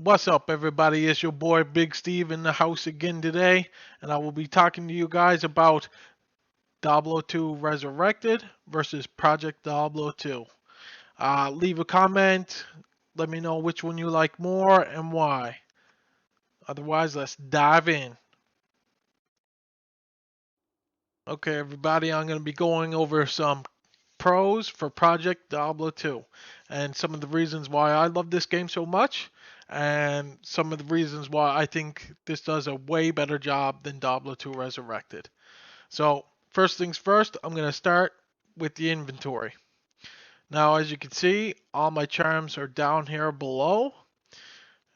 What's up, everybody? It's your boy Big Steve in the house again today, and I will be talking to you guys about Diablo 2 Resurrected versus Project Diablo 2. Leave a comment, let me know which one you like more and why. Otherwise, let's dive in. Okay, everybody, I'm going to be going over some pros for Project Diablo 2 and some of the reasons why I love this game so much and some of the reasons why I think this does a way better job than Diablo 2 Resurrected. So, first things first, I'm going to start with the inventory. Now, as you can see, all my charms are down here below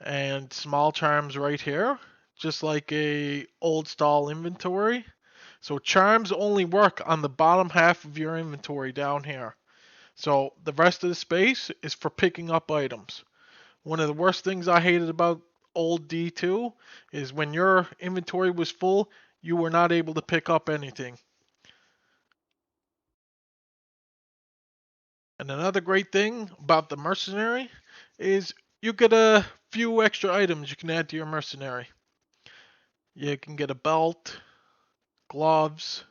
and small charms right here, just like a old style inventory. So charms only work on the bottom half of your inventory down here. So the rest of the space is for picking up items. One of the worst things I hated about old D2 is when your inventory was full, you were not able to pick up anything. And another great thing about the mercenary is you get a few extra items you can add to your mercenary. You can get a belt, gloves,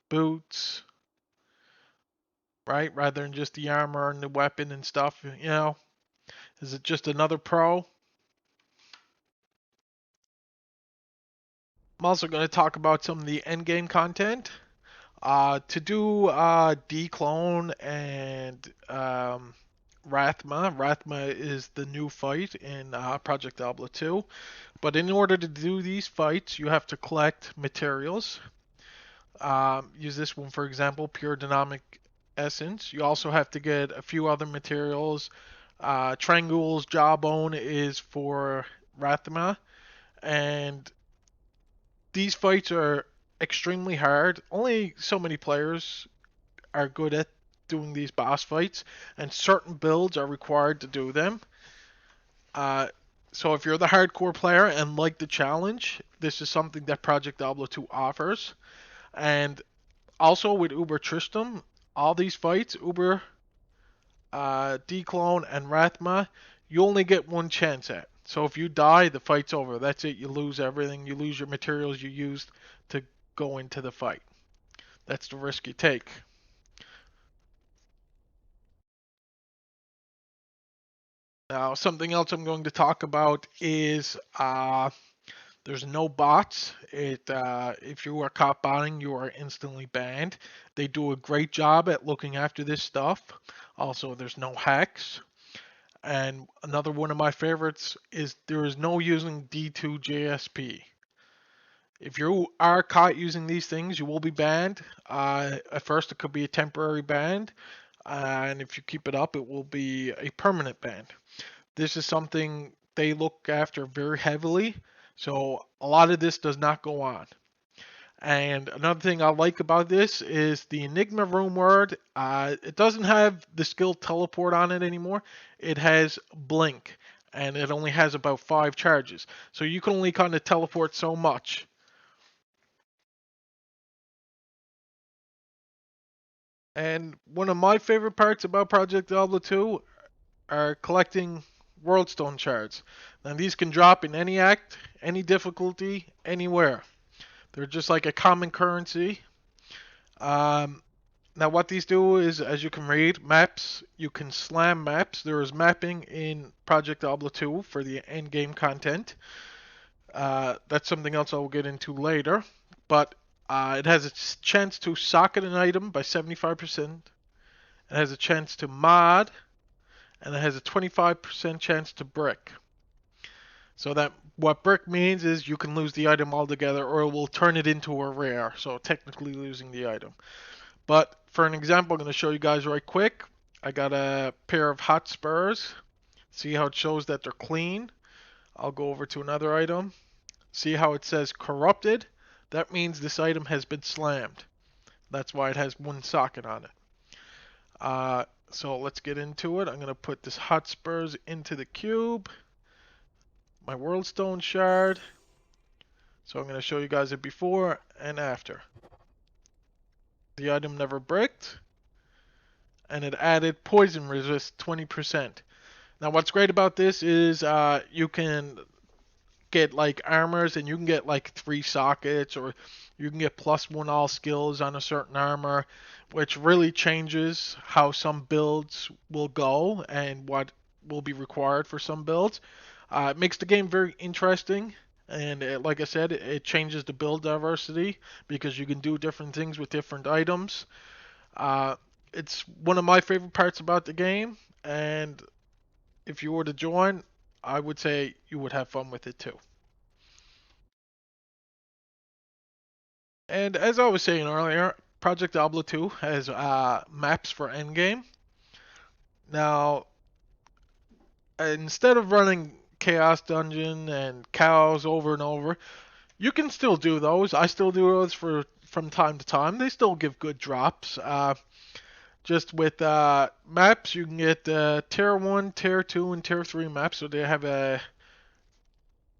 boots, right? Rather than just the armor and the weapon and stuff, you know. Is it just another pro? I'm also going to talk about some of the endgame content. To do Declone and Rathma. Rathma is the new fight in Project Diablo 2. But in order to do these fights, you have to collect materials. Use this one for example, pure dynamic essence. You also have to get a few other materials. Trangul's jawbone is for Rathma. And these fights are extremely hard. Only so many players are good at doing these boss fights, and certain builds are required to do them. Uh, so if you're the hardcore player and like the challenge, this is something that Project Diablo 2 offers. And also with Uber Tristram, all these fights, Uber, Declone, and Rathma, you only get one chance at. So if you die, the fight's over. That's it. You lose everything. You lose your materials you used to go into the fight. That's the risk you take. Now, something else I'm going to talk about is there's no bots. If you are caught botting, you are instantly banned. They do a great job at looking after this stuff. Also, there's no hacks. And another one of my favorites is there is no using D2 JSP. If you are caught using these things, you will be banned. At first, it could be a temporary ban, and if you keep it up, it will be a permanent ban. This is something they look after very heavily, so a lot of this does not go on. And another thing I like about this is the Enigma Room word. It doesn't have the skill teleport on it anymore. It has blink, and it only has about 5 charges. So you can only kind of teleport so much. And one of my favorite parts about Project Diablo 2 are collecting World Stone shards. Now these can drop in any act, any difficulty, anywhere. They're just like a common currency. Um, Now what these do is, as you can read, maps, you can slam maps. There is mapping in Project Diablo 2 for the end game content. That's something else I'll get into later. But it has a chance to socket an item by 75%. It has a chance to mod, and it has a 25% chance to brick. So that what brick means is you can lose the item altogether, or it will turn it into a rare. So technically losing the item. But for an example, I'm going to show you guys right quick. I got a pair of hot spurs. See how it shows that they're clean. I'll go over to another item. See how it says corrupted? That means this item has been slammed. That's why it has one socket on it. So let's get into it. I'm going to put this hot spurs into the cube. My world stone shard. So I'm going to show you guys it before and after. The item never bricked. And it added poison resist 20%. Now, what's great about this is you can get like armors, and you can get like 3 sockets, or you can get +1 all skills on a certain armor, which really changes how some builds will go and what will be required for some builds. It makes the game very interesting, and like I said, it changes the build diversity because you can do different things with different items. Uh, it's one of my favorite parts about the game, and if you were to join, I would say you would have fun with it too. And as I was saying earlier, Project Diablo 2 has maps for endgame. Now, instead of running Chaos Dungeon and Cows over and over, you can still do those. I still do those from time to time. They still give good drops. Just with maps, you can get Tier 1, Tier 2, and Tier 3 maps, so they have a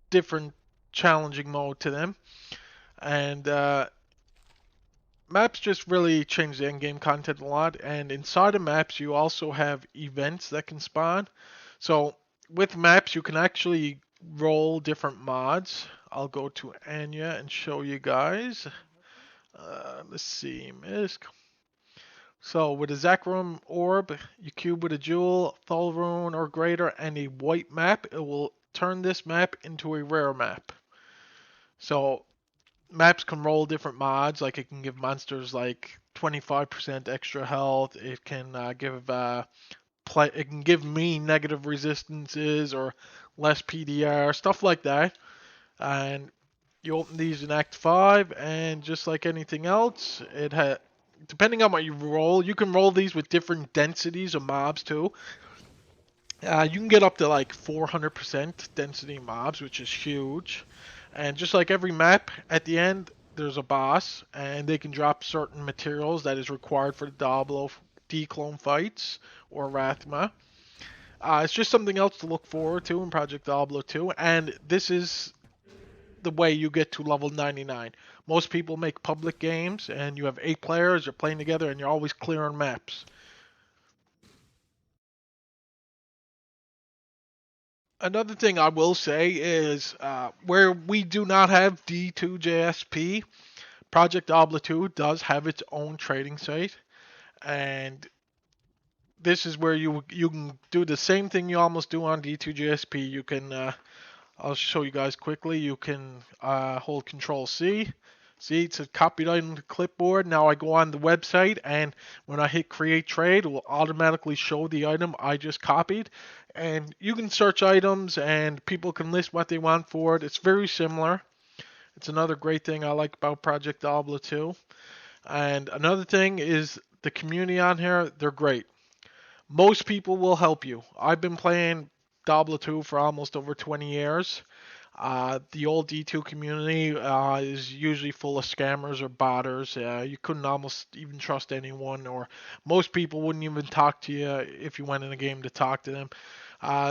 different challenging mode to them. And maps just really change the in-game content a lot, and inside of maps you also have events that can spawn. So with maps you can actually roll different mods. I'll go to Anya and show you guys. Let's see, Misk. So with a Zakram orb, you cube with a jewel, Thull rune or greater, and a white map, it will turn this map into a rare map. So maps can roll different mods. Like it can give monsters like 25% extra health. It can it can give me negative resistances or less PDR, stuff like that. And you open these in Act 5, and just like anything else, it had depending on what you roll, you can roll these with different densities of mobs too. You can get up to like 400% density mobs, which is huge. And just like every map, at the end, there's a boss, and they can drop certain materials that is required for the Diablo declone fights or Rathma. It's just something else to look forward to in Project Diablo 2, and this is the way you get to level 99. Most people make public games, and you have 8 players, you're playing together, and you're always clearing maps. Another thing I will say is where we do not have D2JSP, Project Diablo 2 does have its own trading site, and this is where you can do the same thing you almost do on D2JSP. You can I'll show you guys quickly. You can hold Control C. See, it's a copied item to clipboard. Now I go on the website, and when I hit Create Trade, it will automatically show the item I just copied. And you can search items, and people can list what they want for it. It's very similar. It's another great thing I like about Project Diablo 2. And another thing is the community on here, they're great. Most people will help you. I've been playing Diablo 2 for almost over 20 years. The old D2 community is usually full of scammers or botters. You couldn't almost even trust anyone, or most people wouldn't even talk to you if you went in a game to talk to them.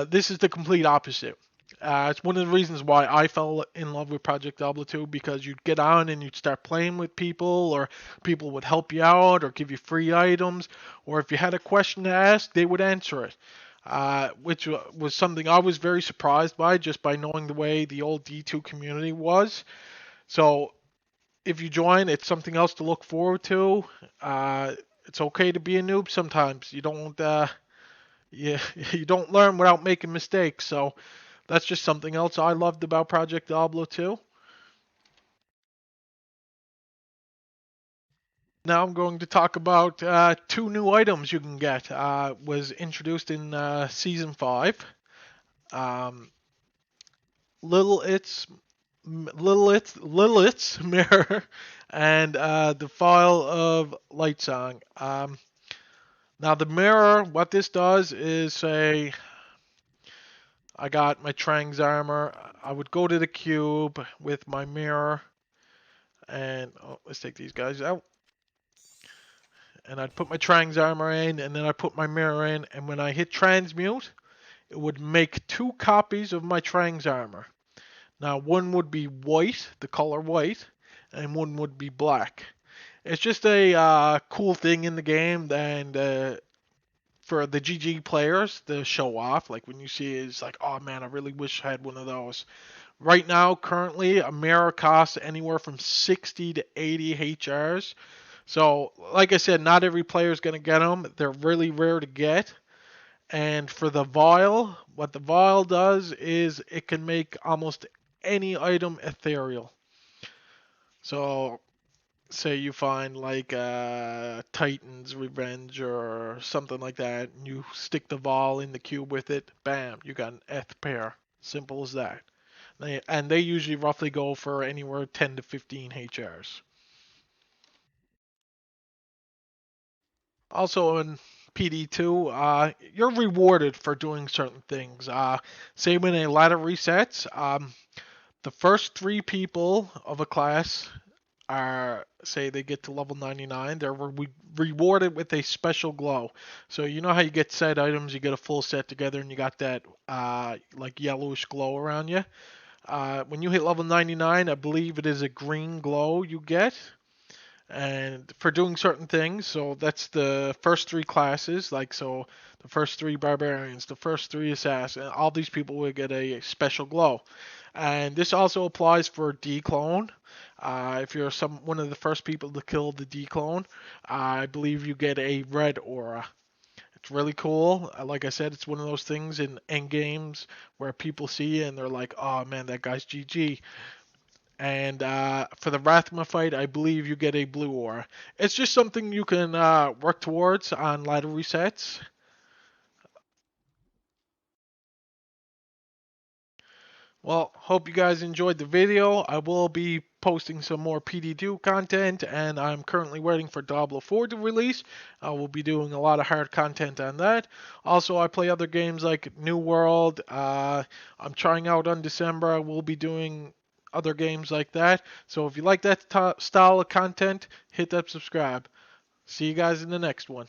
This is the complete opposite. It's one of the reasons why I fell in love with Project Diablo 2, because you'd get on and you'd start playing with people, or people would help you out or give you free items, or if you had a question to ask, they would answer it. Which was something I was very surprised by, just by knowing the way the old D2 community was. So if you join, it's something else to look forward to. It's okay to be a noob sometimes. You, you don't learn without making mistakes. So that's just something else I loved about Project Diablo 2. Now I'm going to talk about 2 new items you can get. Was introduced in Season 5. Um, Lilith's Lilith's mirror and the file of Lightsong. Now the mirror, what this does is say, I got my Trang's armor. I would go to the cube with my mirror, and let's take these guys out. And I'd put my Trang's armor in, and then I put my mirror in, and when I hit transmute, it would make 2 copies of my Trang's armor. Now, one would be white, the color white, and one would be black. It's just a cool thing in the game, and for the GG players to show off. Like when you see it, it's like, oh man, I really wish I had one of those. Right now, currently, a mirror costs anywhere from 60 to 80 HRs. So, like I said, not every player is going to get them. They're really rare to get. And for the vial, what the vial does is it can make almost any item ethereal. So, say you find like Titan's Revenge or something like that, and you stick the vial in the cube with it, bam, you got an eth pair. Simple as that. And they usually roughly go for anywhere 10 to 15 HRs. Also in PD2, you're rewarded for doing certain things. Say when a ladder resets, the first three people of a class are, say they get to level 99, they're rewarded with a special glow. So you know how you get set items, you get a full set together, and you got that like yellowish glow around you. When you hit level 99, I believe it is a green glow you get, and for doing certain things. So that's the first three classes, like so the first three barbarians, the first three assassins, all these people will get a special glow. And this also applies for declone. If you're one of the first people to kill the declone, I believe you get a red aura. It's really cool. Like I said, it's one of those things in end games where people see it and they're like, "Oh man, that guy's GG." And for the Rathma fight, I believe you get a blue aura. It's just something you can work towards on ladder resets. Well, hope you guys enjoyed the video. I will be posting some more PD2 content, and I'm currently waiting for Diablo 4 to release. I will be doing a lot of hard content on that. Also, I play other games like New World. I'm trying out on December. I will be doing other games like that. So if you like that style of content, hit that subscribe. See you guys in the next one.